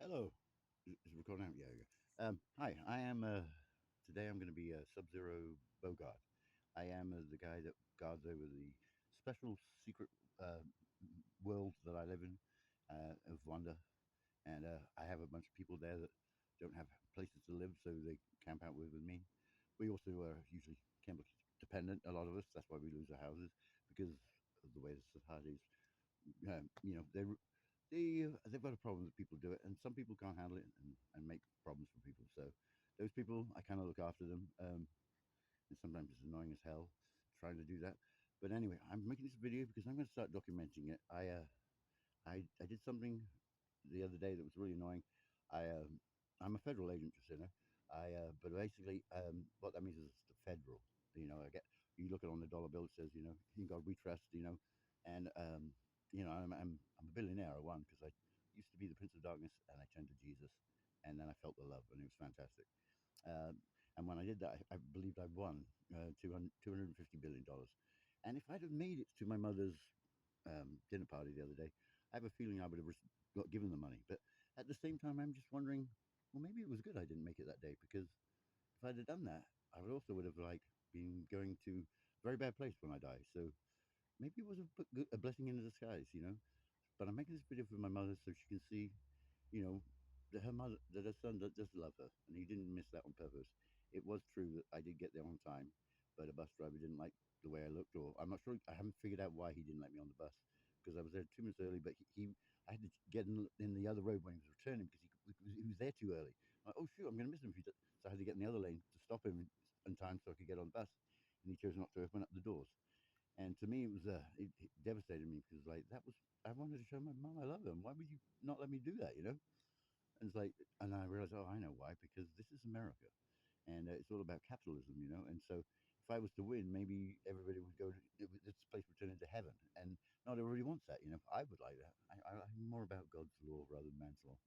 Hello. Is it recording now? Yeah, yeah. Hi, I am. Today I'm going to be Sub-Zero Bogart. I am the guy that guards over the special secret uh, world that I live in of wonder, and I have a bunch of people there that don't have places to live, so they camp out with me. We also are usually camp dependent. A lot of us. That's why we lose our houses because of the way the society's they've got a problem that people do it, and some people can't handle it and make problems for people. So those people, I kind of look after them, and sometimes it's annoying as hell trying to do that. But anyway, I'm making this video because I'm going to start documenting it. I did something the other day that was really annoying. I I'm a federal agent, just so you know. But basically, what that means is it's the federal. I get you look at it on the dollar bill. It says, in God we trust. And I'm a billionaire. I won because I used to be the Prince of Darkness, and I turned to Jesus, and then I felt the love, and it was fantastic. Um, and when I did that, I believed I'd won $250 billion. And if I'd have made it to my mother's dinner party the other day, I have a feeling I would have got given the money. But at the same time, I'm just wondering, well, maybe it was good I didn't make it that day because if I'd have done that, I would have like been going to a very bad place when I die. So maybe it was a blessing in disguise. But I'm making this video for my mother so she can see, that her son does love her, and he didn't miss that on purpose. It was true that I did get there on time, but a bus driver didn't like the way I looked, or I'm not sure. I haven't figured out why he didn't let me on the bus because I was there 2 minutes early, but I had to get in the other road when he was returning because he was there too early. Like, oh shoot, I'm going to miss him. So I had to get in the other lane to stop him in time so I could get on the bus, and he chose not to open up the doors. And to me, it devastated me because like that was I wanted to show my mom I love him. Why would you not let me do that? And it's like, and I realized, oh, I know why, because this is America, and it's all about capitalism. And so, if I was to win, maybe everybody would go. This place would turn into heaven, and not everybody wants that. I would like that. I'm more about God's law rather than man's law,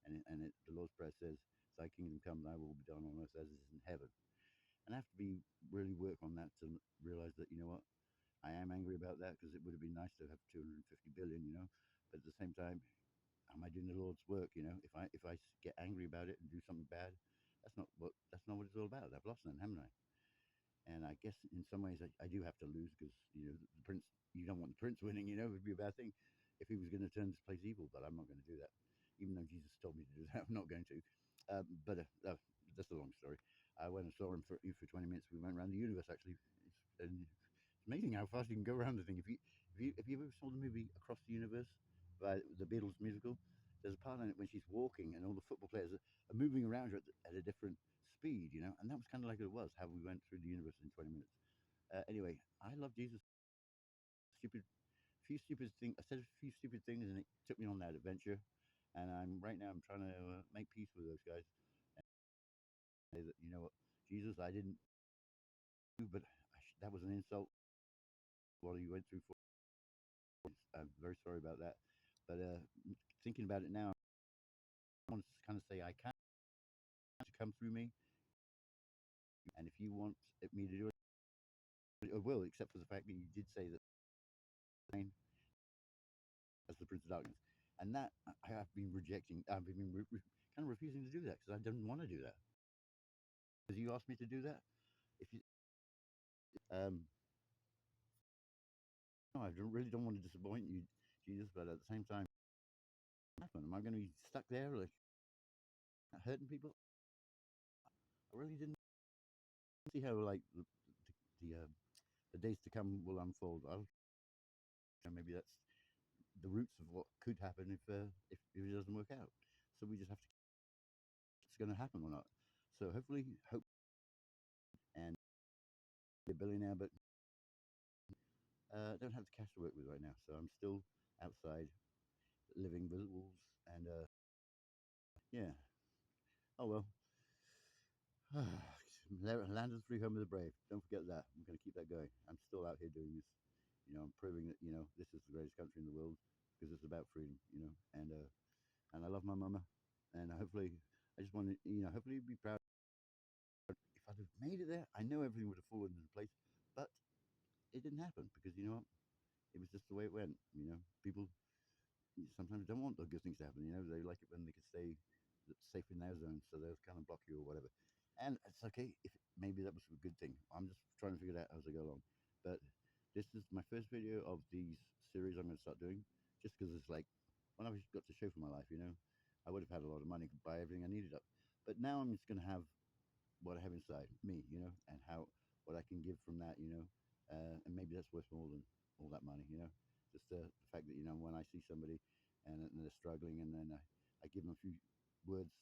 the Lord's prayer says, "Thy kingdom come, Thy will be done on earth as it is in heaven." And I have to be really work on that to realize that what I am angry about that because it would have been nice to have 250 billion. But at the same time, am I doing the Lord's work? If I get angry about it and do something bad, that's not what it's all about. I've lost then, haven't I? And I guess in some ways I do have to lose because the prince. You don't want the prince winning. It would be a bad thing if he was going to turn this place evil. But I'm not going to do that, even though Jesus told me to do that. I'm not going to. But that's a long story. I went and saw him for 20 minutes. We went around the universe actually. It's amazing how fast you can go around the thing. If you ever saw the movie Across the Universe by the Beatles musical, there's a part in it when she's walking and all the football players are moving around her at a different speed, and that was kind of like it was how we went through the universe in 20 minutes. Anyway, I love Jesus. Stupid, few stupid things. I said a few stupid things, and it took me on that adventure. And right now I'm trying to make peace with those guys. And say that what, Jesus, I didn't do, but that was an insult. What you went through for. I'm very sorry about that. But thinking about it now, I want to kind of say I can't come through me, and if you want me to do it, I will. Except for the fact that you did say that as the Prince of Darkness, and that I have been rejecting. I've been kind of refusing to do that because I didn't want to do that. Because you asked me to do that. If you, no, I really don't want to disappoint you, Jesus, but at the same time, am I going to be stuck there like hurting people? I really didn't see how like the days to come will unfold. Maybe that's the roots of what could happen if it doesn't work out. So we just have to. It's going to happen or not. So hopefully, hope and be a billionaire, but don't have the cash to work with right now. So I'm still outside living with wolves, and yeah. Oh well. Land of the free, home of the brave. Don't forget that. I'm going to keep that going. I'm still out here doing this. I'm proving that this is the greatest country in the world because it's about freedom. And I love my mama, and hopefully, I just want to hopefully be proud. If I'd have made it there, I know everything would have fallen into place, but it didn't happen because what? It was just the way it went. People sometimes don't want the good things to happen. They like it when they can stay stay safe in their zone, so they'll kind of block you or whatever. And it's okay if maybe that was a good thing. I'm just trying to figure it out as I go along. But this is my first video of these series I'm going to start doing, just because it's like when I've got to show for my life, you know, I would have had a lot of money, could buy everything I needed up. But now I'm just going to have what I have inside me, you know, and how what I can give from that, you know, and maybe that's worth more than all that money, you know. Just the fact that, you know, when I see somebody and they're struggling, and then I give them a few words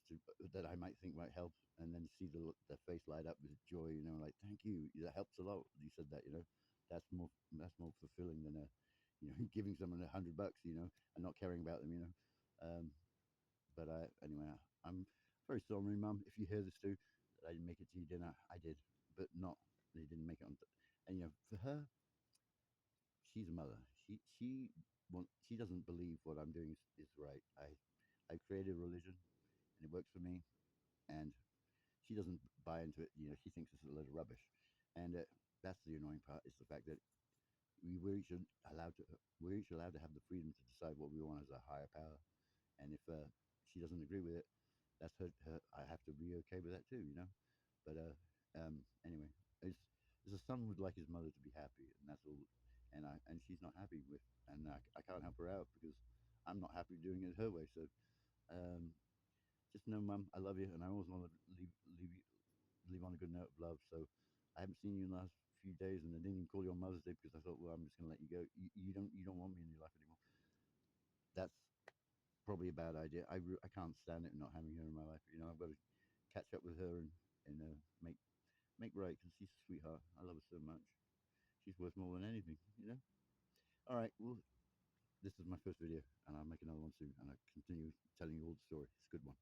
that I might think might help, and then see their face light up with joy, you know, like thank you, that helps a lot. You said that, you know, that's more fulfilling than you know, giving someone $100, you know, and not caring about them, you know. Um, but anyway, I'm very sorry, Mum, if you hear this too, that I didn't make it to your dinner. I did, but not. They didn't make it on. And you know, for her, she's a mother. She doesn't believe what I'm doing is right. I created a religion, and it works for me. And she doesn't buy into it. You know, she thinks it's a load of rubbish. And that's the annoying part, is the fact that we're each allowed to have the freedom to decide what we want as a higher power. And if she doesn't agree with it, that's her. I have to be okay with that too, you know. But anyway, it's a son would like his mother to be happy, and that's all. And she's not happy with, and I can't help her out because I'm not happy doing it her way. So um, just know, Mum, I love you, and I always want to leave on a good note of love. So I haven't seen you in the last few days, and I didn't even call you on Mother's Day because I thought, well, I'm just going to let you go. You don't want me in your life anymore. That's probably a bad idea. I can't stand it not having her in my life. You know, I've got to catch up with her and make right, because she's a sweetheart. I love her so much. She's worth more than anything. You know. All right. Well, this is my first video, and I'll make another one soon, and I'll continue telling you all the story. It's a good one.